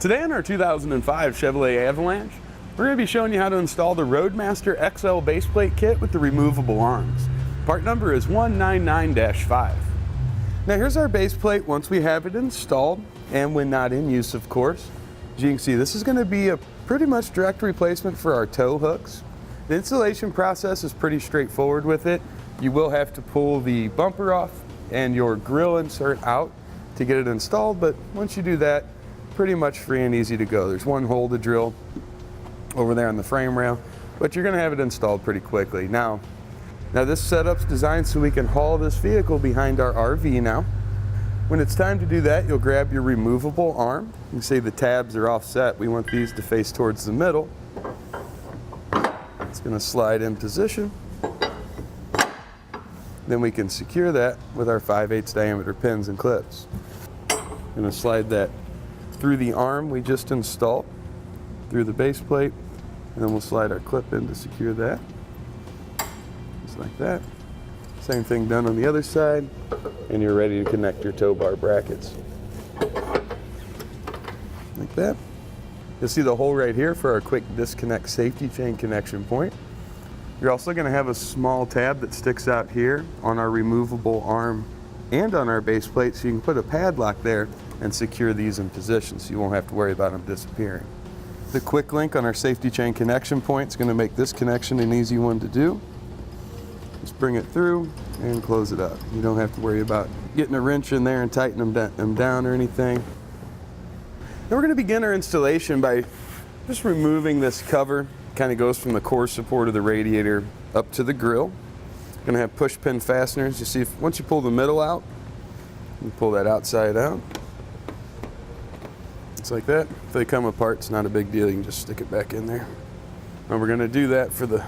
Today on our 2005 Chevrolet Avalanche, we're going to be showing you how to install the Roadmaster XL base plate kit with the removable arms. Part number is 199-5. Now here's our base plate once we have it installed, and when not in use, of course. As you can see, this is going to be a pretty much direct replacement for our tow hooks. The installation process is pretty straightforward with it. You will have to pull the bumper off and your grill insert out to get it installed, but once you do that, pretty much free and easy to go. There's one hole to drill over there on the frame rail, but you're going to have it installed pretty quickly. Now this setup's designed so we can haul this vehicle behind our RV now. When it's time to do that, you'll grab your removable arm. You can see the tabs are offset. We want these to face towards the middle. It's going to slide in position. Then we can secure that with our 5/8 diameter pins and clips. Going to slide that through the arm we just installed, through the base plate, and then we'll slide our clip in to secure that. Just like that. Same thing done on the other side, and you're ready to connect your tow bar brackets. Like that. You'll see the hole right here for our quick disconnect safety chain connection point. You're also going to have a small tab that sticks out here on our removable arm and on our base plate, so you can put a padlock there and secure these in position so you won't have to worry about them disappearing. The quick link on our safety chain connection point is going to make this connection an easy one to do. Just bring it through and close it up. You don't have to worry about getting a wrench in there and tightening them down or anything. Now we're going to begin our installation by just removing this cover. Kind of goes from the core support of the radiator up to the grill. Going to have push pin fasteners. You see, once you pull the middle out, you pull that outside out. It's like that. If they come apart, it's not a big deal. You can just stick it back in there. And we're going to do that for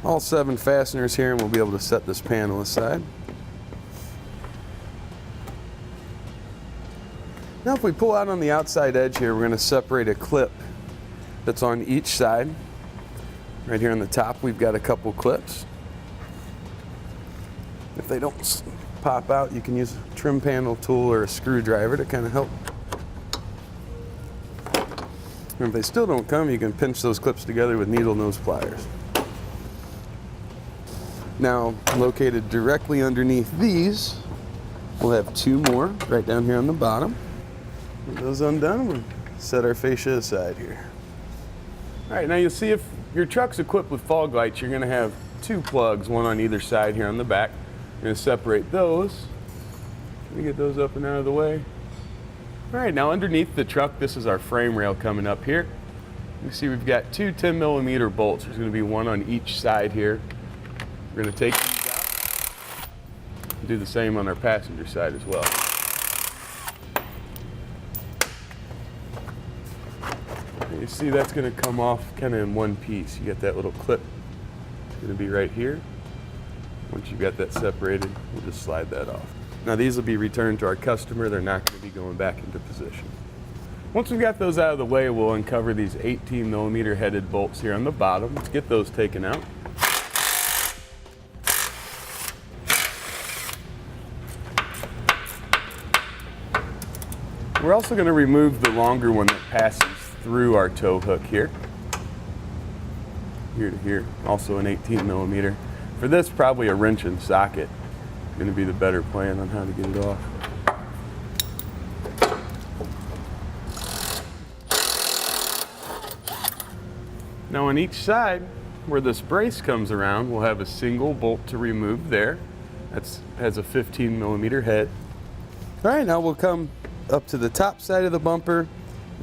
all 7 fasteners here, and we'll be able to set this panel aside. Now if we pull out on the outside edge here, we're going to separate a clip that's on each side. Right here on the top, we've got a couple clips. If they don't pop out, you can use a trim panel tool or a screwdriver to kind of help. And if they still don't come, you can pinch those clips together with needle nose pliers. Now, located directly underneath these, we'll have 2 more right down here on the bottom. With those undone, we'll set our fascia aside here. All right, now you'll see if your truck's equipped with fog lights, you're going to have 2 plugs, one on either side here on the back. You're going to separate those. Let me get those up and out of the way. All right, now underneath the truck, this is our frame rail coming up here. You see we've got 2 10mm bolts. There's going to be one on each side here. We're going to take these out and do the same on our passenger side as well. And you see that's going to come off kind of in one piece. You got that little clip. It's going to be right here. Once you've got that separated, we'll just slide that off. Now these will be returned to our customer. They're not going to be going back into position. Once we've got those out of the way, we'll uncover these 18mm headed bolts here on the bottom. Let's get those taken out. We're also going to remove the longer one that passes through our tow hook here. Here to here, also an 18mm. For this, probably a wrench and socket is going to be the better plan on how to get it off. Now on each side, where this brace comes around, we'll have a single bolt to remove there. That has a 15mm head. All right, now we'll come up to the top side of the bumper.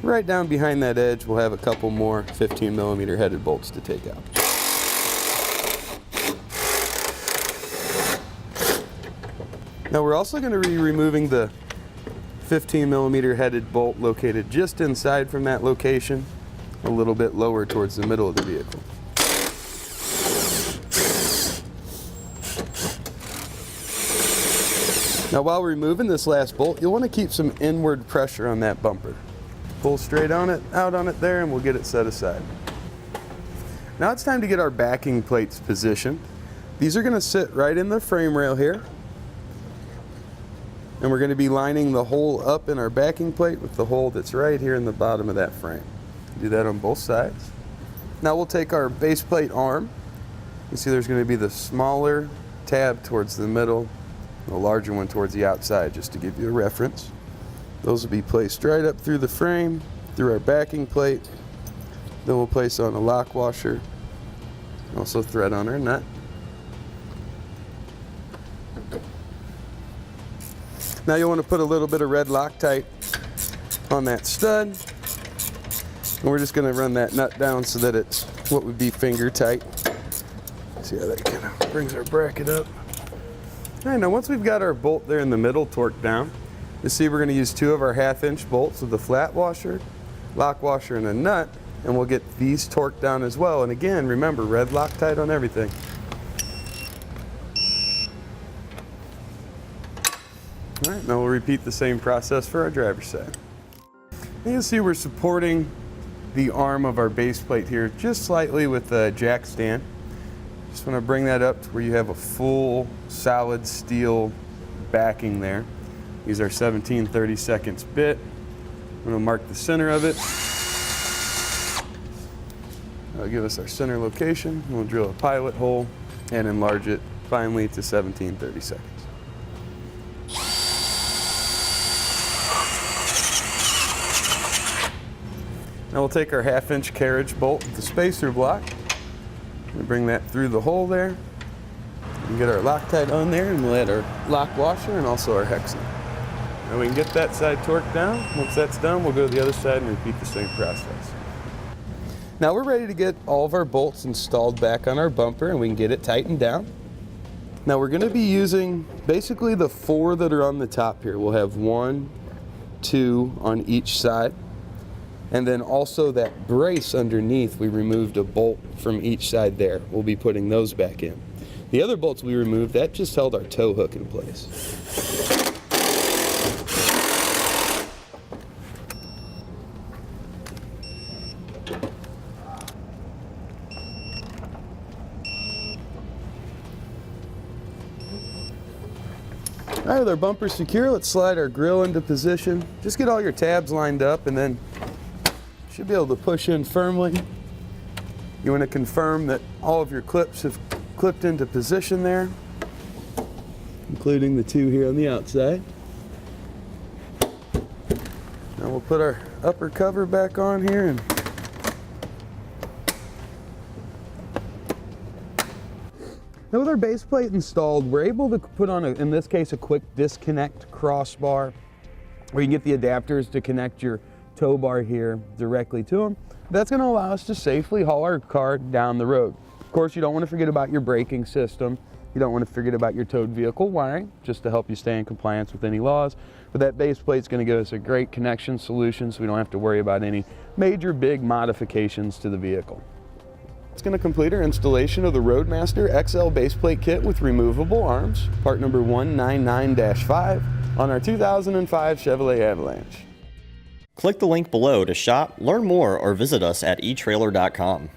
Right down behind that edge, we'll have a couple more 15mm headed bolts to take out. Now we're also going to be removing the 15mm headed bolt located just inside from that location, a little bit lower towards the middle of the vehicle. Now while removing this last bolt, you'll want to keep some inward pressure on that bumper. Pull straight on it, out on it there, and we'll get it set aside. Now it's time to get our backing plates positioned. These are going to sit right in the frame rail here. And we're going to be lining the hole up in our backing plate with the hole that's right here in the bottom of that frame. Do that on both sides. Now we'll take our base plate arm. You see there's going to be the smaller tab towards the middle, the larger one towards the outside, just to give you a reference. Those will be placed right up through the frame, through our backing plate. Then we'll place on a lock washer, also thread on our nut. Now you'll want to put a little bit of red Loctite on that stud. And we're just going to run that nut down so that it's what would be finger tight. See how that kind of brings our bracket up. All right, now once we've got our bolt there in the middle torqued down, you see we're going to use 2 of our 1/2-inch bolts with a flat washer, lock washer, and a nut, and we'll get these torqued down as well. And again, remember, red Loctite on everything. All right, now we'll repeat the same process for our driver's side. And you'll see we're supporting the arm of our base plate here just slightly with a jack stand. Just want to bring that up to where you have a full solid steel backing there. Use our 17/32 bit. I'm going to mark the center of it. That'll give us our center location. We'll drill a pilot hole and enlarge it finally to 17/32. Now we'll take our 1/2-inch carriage bolt with the spacer block. We'll bring that through the hole there. And get our Loctite on there, and we'll add our lock washer and also our hexing. Now we can get that side torqued down. Once that's done, we'll go to the other side and repeat the same process. Now we're ready to get all of our bolts installed back on our bumper, and we can get it tightened down. Now we're going to be using basically the 4 that are on the top here. We'll have 1, 2 on each side. And then also that brace underneath, we removed a bolt from each side there. We'll be putting those back in. The other bolts we removed, that just held our tow hook in place. All right, with our bumper secure, let's slide our grill into position. Just get all your tabs lined up, and then should be able to push in firmly. You want to confirm that all of your clips have clipped into position there, including the 2 here on the outside. Now we'll put our upper cover back on here, and now with our base plate installed, we're able to put on, in this case, a quick disconnect crossbar, where you can get the adapters to connect your tow bar here directly to them. That's going to allow us to safely haul our car down the road. Of course, you don't want to forget about your braking system. You don't want to forget about your towed vehicle wiring, just to help you stay in compliance with any laws. But that base plate is going to give us a great connection solution, so we don't have to worry about any major big modifications to the vehicle. It's going to complete our installation of the Roadmaster XL base plate kit with removable arms, part number 199-5 on our 2005 Chevrolet Avalanche. Click the link below to shop, learn more, or visit us at etrailer.com.